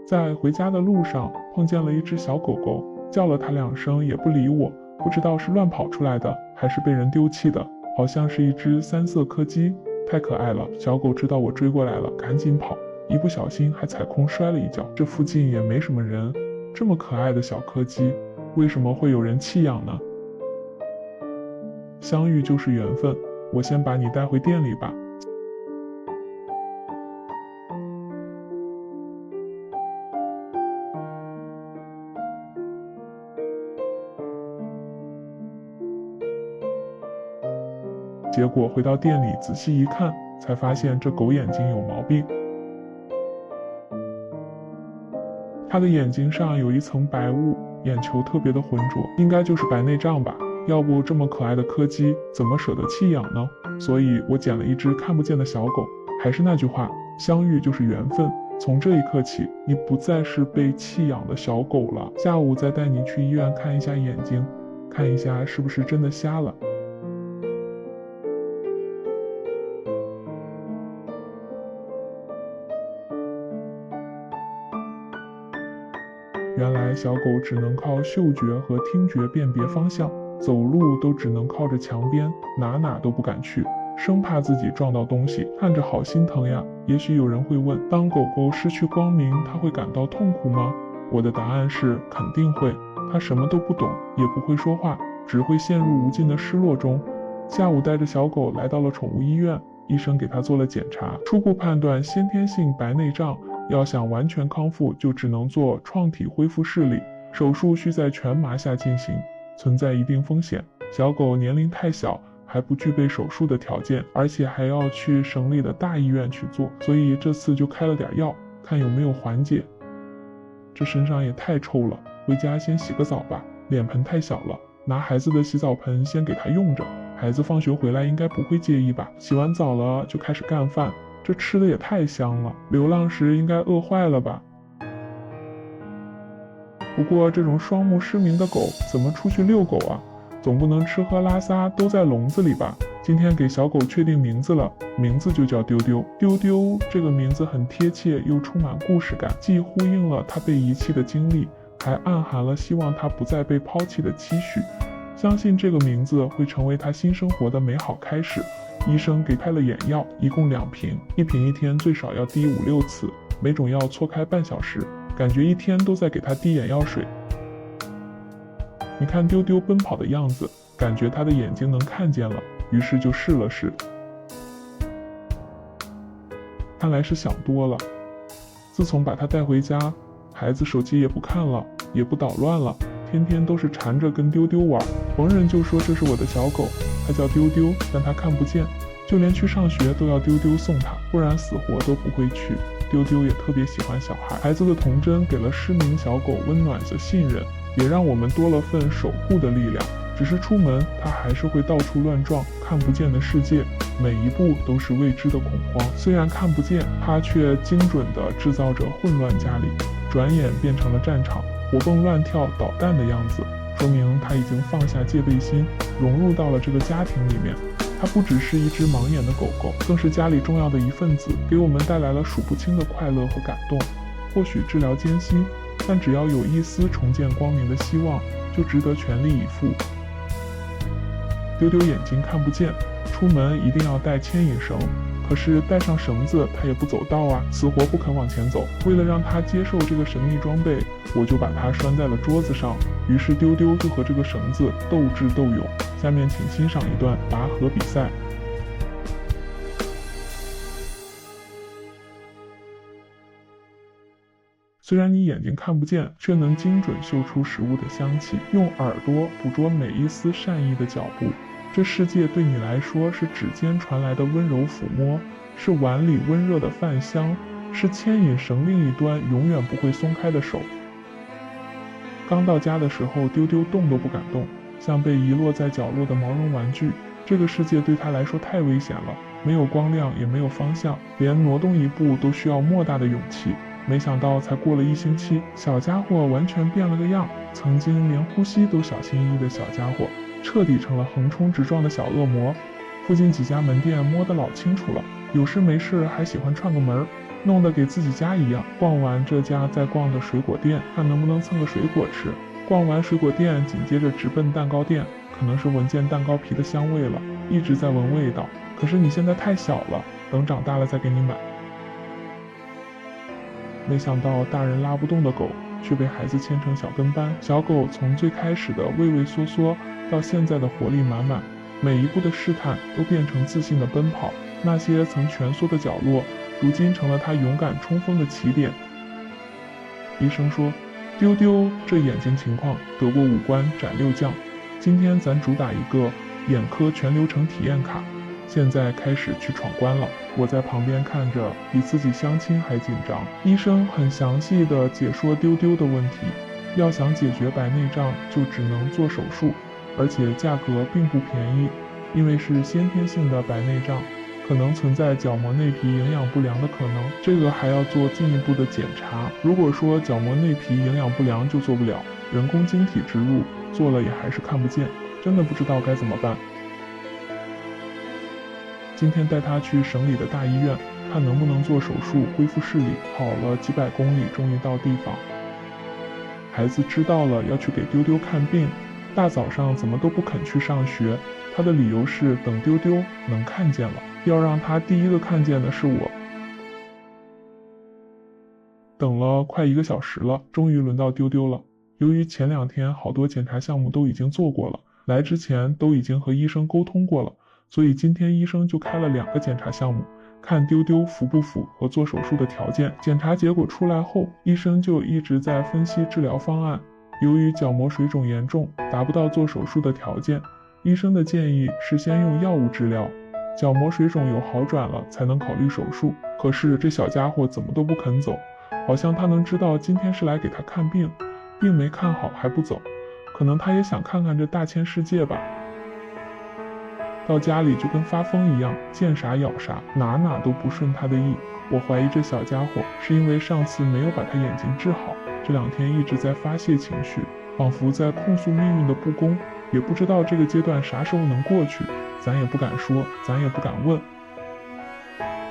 在回家的路上碰见了一只小狗狗，叫了它2声也不理我，不知道是乱跑出来的还是被人丢弃的，好像是一只3色柯基，太可爱了。小狗知道我追过来了，赶紧跑，一不小心还踩空摔了一跤。这附近也没什么人，这么可爱的小柯基，为什么会有人弃养呢？相遇就是缘分，我先把你带回店里吧。结果回到店里仔细一看，才发现这狗眼睛有毛病。它的眼睛上有一层白雾，眼球特别的浑浊，应该就是白内障吧，要不这么可爱的柯基怎么舍得弃养呢？所以我捡了一只看不见的小狗。还是那句话，相遇就是缘分，从这一刻起，你不再是被弃养的小狗了。下午再带你去医院看一下眼睛，看一下是不是真的瞎了。原来小狗只能靠嗅觉和听觉辨别方向，走路都只能靠着墙边，哪都不敢去，生怕自己撞到东西，看着好心疼呀。也许有人会问，当狗狗失去光明，它会感到痛苦吗？我的答案是肯定会。它什么都不懂，也不会说话，只会陷入无尽的失落中。下午带着小狗来到了宠物医院，医生给它做了检查，初步判断先天性白内障，要想完全康复，就只能做创体恢复视力，手术需在全麻下进行，存在一定风险。小狗年龄太小，还不具备手术的条件，而且还要去省里的大医院去做，所以这次就开了点药，看有没有缓解。这身上也太臭了，回家先洗个澡吧。脸盆太小了，拿孩子的洗澡盆先给他用着，孩子放学回来应该不会介意吧。洗完澡了就开始干饭，这吃的也太香了，流浪时应该饿坏了吧。不过这种双目失明的狗怎么出去遛狗啊？总不能吃喝拉撒都在笼子里吧？今天给小狗确定名字了，名字就叫丢丢。丢丢这个名字很贴切又充满故事感，既呼应了它被遗弃的经历，还暗含了希望它不再被抛弃的期许。相信这个名字会成为它新生活的美好开始。医生给开了眼药，一共2瓶，1瓶1天最少要滴5-6次，每种药错开半小时，感觉一天都在给它滴眼药水。你看丢丢奔跑的样子，感觉它的眼睛能看见了，于是就试了试。看来是想多了。自从把它带回家，孩子手机也不看了，也不捣乱了，天天都是缠着跟丢丢玩，逢人就说这是我的小狗，它叫丢丢，但它看不见，就连去上学都要丢丢送它，不然死活都不会去。丢丢也特别喜欢小孩，孩子的童真给了失明小狗温暖的信任，也让我们多了份守护的力量。只是出门它还是会到处乱撞，看不见的世界，每一步都是未知的恐慌。虽然看不见，它却精准地制造着混乱家里，转眼变成了战场，活蹦乱跳捣蛋的样子，说明它已经放下戒备心，融入到了这个家庭里面。它不只是一只盲眼的狗狗，更是家里重要的一份子，给我们带来了数不清的快乐和感动。或许治疗艰辛，但只要有一丝重见光明的希望，就值得全力以赴。丢丢眼睛看不见，出门一定要带牵引绳，可是带上绳子它也不走道啊，死活不肯往前走。为了让它接受这个神秘装备，我就把它拴在了桌子上，于是丢丢就和这个绳子斗智斗勇。下面请欣赏一段拔河比赛。虽然你眼睛看不见，却能精准嗅出食物的香气，用耳朵捕捉每一丝善意的脚步。这世界对你来说是指尖传来的温柔抚摸，是碗里温热的饭香，是牵引绳另一端永远不会松开的手。刚到家的时候，丢丢动都不敢动，像被遗落在角落的毛绒玩具。这个世界对他来说太危险了，没有光亮，也没有方向，连挪动一步都需要莫大的勇气。没想到才过了1星期，小家伙完全变了个样，曾经连呼吸都小心翼翼的小家伙，彻底成了横冲直撞的小恶魔。附近几家门店摸得老清楚了，有事没事还喜欢串个门，弄得给自己家一样。逛完这家再逛的水果店，看能不能蹭个水果吃。逛完水果店，紧接着直奔蛋糕店，可能是闻见蛋糕皮的香味了，一直在闻味道。可是你现在太小了，等长大了再给你买。没想到大人拉不动的狗，却被孩子牵成小跟班。小狗从最开始的畏畏缩缩，到现在的活力满满，每一步的试探都变成自信的奔跑。那些曾蜷缩的角落，如今成了它勇敢冲锋的起点。医生说，丢丢这眼睛情况得过5关斩6将，今天咱主打一个眼科全流程体验卡，现在开始去闯关了。我在旁边看着，比自己相亲还紧张。医生很详细的解说丢丢的问题，要想解决白内障就只能做手术，而且价格并不便宜，因为是先天性的白内障，可能存在角膜内皮营养不良的可能，这个还要做进一步的检查。如果说角膜内皮营养不良就做不了，人工晶体植入做了也还是看不见，真的不知道该怎么办。今天带他去省里的大医院，看能不能做手术恢复视力。跑了几百公里，终于到地方。孩子知道了要去给丢丢看病，大早上怎么都不肯去上学。他的理由是等丢丢能看见了，要让他第一个看见的是我。等了快1个小时了，终于轮到丢丢了。由于前2天好多检查项目都已经做过了，来之前都已经和医生沟通过了，所以今天医生就开了2个检查项目，看丢丢符不符合做手术的条件。检查结果出来后，医生就一直在分析治疗方案。由于角膜水肿严重，达不到做手术的条件，医生的建议是先用药物治疗，角膜水肿有好转了才能考虑手术。可是这小家伙怎么都不肯走，好像他能知道今天是来给他看病，病没看好还不走，可能他也想看看这大千世界吧。到家里就跟发疯一样，见啥咬啥，哪都不顺他的意。我怀疑这小家伙是因为上次没有把他眼睛治好，这2天一直在发泄情绪，仿佛在控诉命运的不公，也不知道这个阶段啥时候能过去，咱也不敢说，咱也不敢问。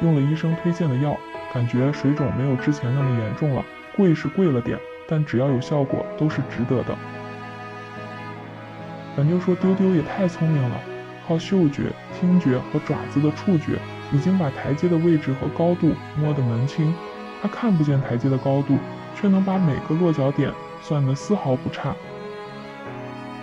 用了医生推荐的药，感觉水肿没有之前那么严重了，贵是贵了点，但只要有效果都是值得的。咱就说丢丢也太聪明了，靠嗅觉、听觉和爪子的触觉，已经把台阶的位置和高度摸得门清。他看不见台阶的高度，却能把每个落脚点算得丝毫不差。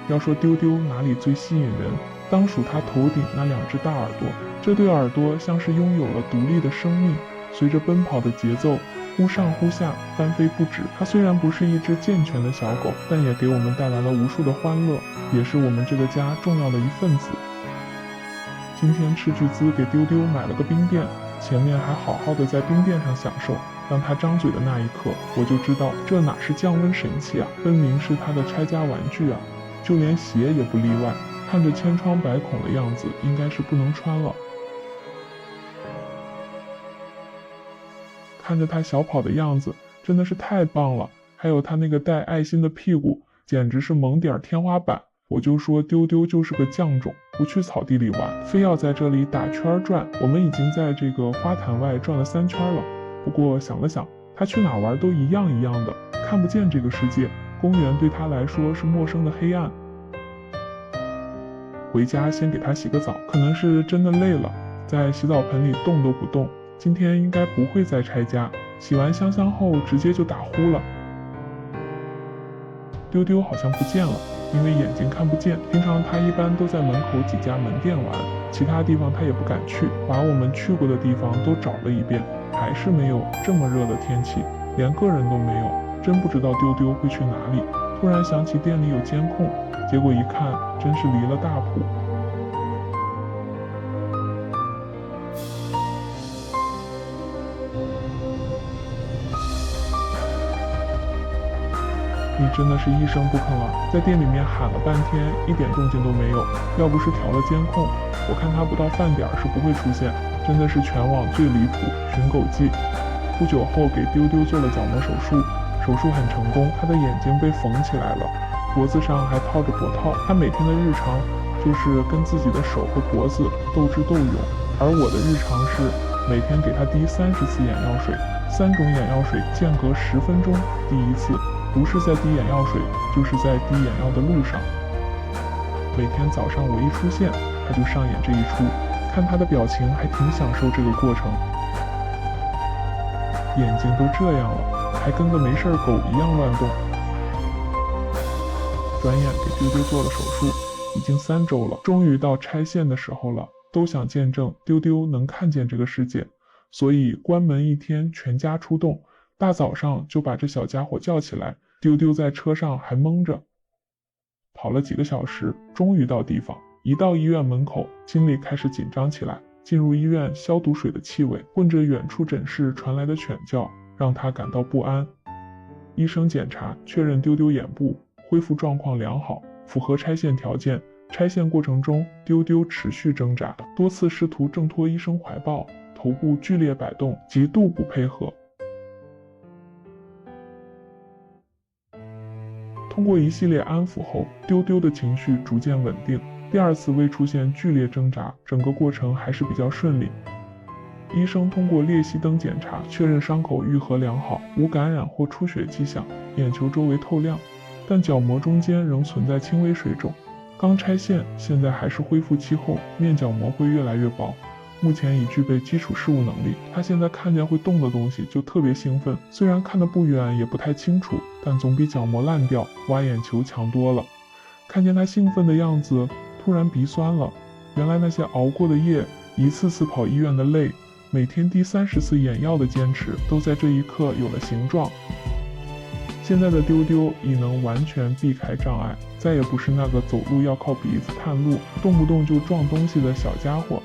要说丢丢哪里最吸引人，当属他头顶那2只大耳朵。这对耳朵像是拥有了独立的生命，随着奔跑的节奏忽上忽下，翻飞不止。它虽然不是一只健全的小狗，但也给我们带来了无数的欢乐，也是我们这个家重要的一份子。今天斥巨资给丢丢买了个冰垫，前面还好好的在冰垫上享受。当他张嘴的那一刻，我就知道这哪是降温神器啊，分明是他的拆家玩具啊，就连鞋也不例外。看着千疮百孔的样子，应该是不能穿了。看着他小跑的样子，真的是太棒了。还有他那个带爱心的屁股，简直是萌点天花板。我就说丢丢就是个犟种，不去草地里玩，非要在这里打圈转。我们已经在这个花坛外转了3圈了，不过想了想，他去哪玩都一样一样的，看不见这个世界，公园对他来说是陌生的黑暗。回家先给他洗个澡，可能是真的累了，在洗澡盆里动都不动。今天应该不会再拆家，洗完香香后直接就打呼了。丢丢好像不见了，因为眼睛看不见。平常他一般都在门口几家门店玩，其他地方他也不敢去，把我们去过的地方都找了一遍，还是没有。这么热的天气，连个人都没有，真不知道丢丢会去哪里。突然想起店里有监控，结果一看，真是离了大谱。你真的是一声不吭啊，在店里面喊了半天，一点动静都没有。要不是调了监控，我看他不到饭点是不会出现。真的是全网最离谱寻狗记。不久后给丢丢做了角膜手术，手术很成功，他的眼睛被缝起来了，脖子上还套着脖套。他每天的日常就是跟自己的手和脖子斗智斗勇，而我的日常是每天给他滴30次眼药水3种眼药水间隔10分钟，第一次不是在滴眼药水，就是在滴眼药的路上。每天早上我一出现，他就上演这一出，看他的表情还挺享受这个过程。眼睛都这样了，还跟个没事狗一样乱动。转眼给丢丢做了手术，已经3周了，终于到拆线的时候了。都想见证丢丢能看见这个世界，所以关门一天，全家出动，大早上就把这小家伙叫起来。丢丢在车上还懵着，跑了几个小时，终于到地方。一到医院门口，心里开始紧张起来。进入医院，消毒水的气味混着远处诊室传来的犬叫，让他感到不安。医生检查确认丢丢眼部恢复状况良好，符合拆线条件。拆线过程中，丢丢持续挣扎，多次试图挣脱医生怀抱，头部剧烈摆动，极度不配合。通过一系列安抚后，丢丢的情绪逐渐稳定，第2次未出现剧烈挣扎，整个过程还是比较顺利。医生通过裂隙灯检查，确认伤口愈合良好，无感染或出血迹象，眼球周围透亮，但角膜中间仍存在轻微水肿。刚拆线，现在还是恢复期后，面角膜会越来越薄，目前已具备基础事物能力。他现在看见会动的东西就特别兴奋，虽然看得不远也不太清楚，但总比角膜烂掉、挖眼球强多了。看见他兴奋的样子，突然鼻酸了。原来那些熬过的夜，一次次跑医院的累，每天滴30次眼药的坚持，都在这一刻有了形状。现在的丢丢已能完全避开障碍，再也不是那个走路要靠鼻子探路，动不动就撞东西的小家伙。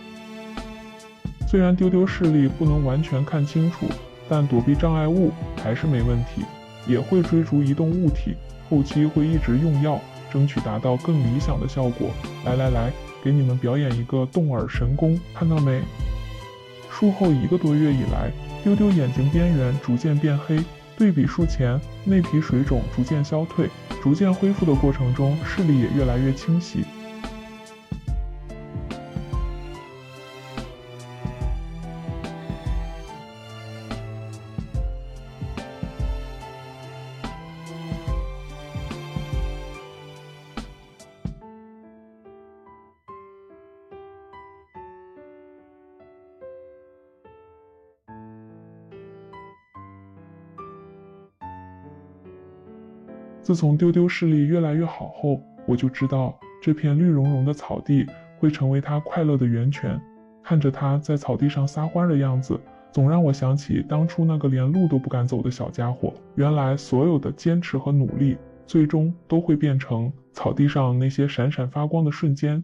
虽然丢丢视力不能完全看清楚，但躲避障碍物还是没问题，也会追逐移动物体，后期会一直用药，争取达到更理想的效果。来，给你们表演一个动耳神功，看到没？术后1个多月以来，丢丢眼睛边缘逐渐变黑，对比术前，内皮水肿逐渐消退，逐渐恢复的过程中，视力也越来越清晰。自从丢丢视力越来越好后，我就知道这片绿茸茸的草地会成为他快乐的源泉。看着他在草地上撒欢的样子，总让我想起当初那个连路都不敢走的小家伙。原来所有的坚持和努力，最终都会变成草地上那些闪闪发光的瞬间。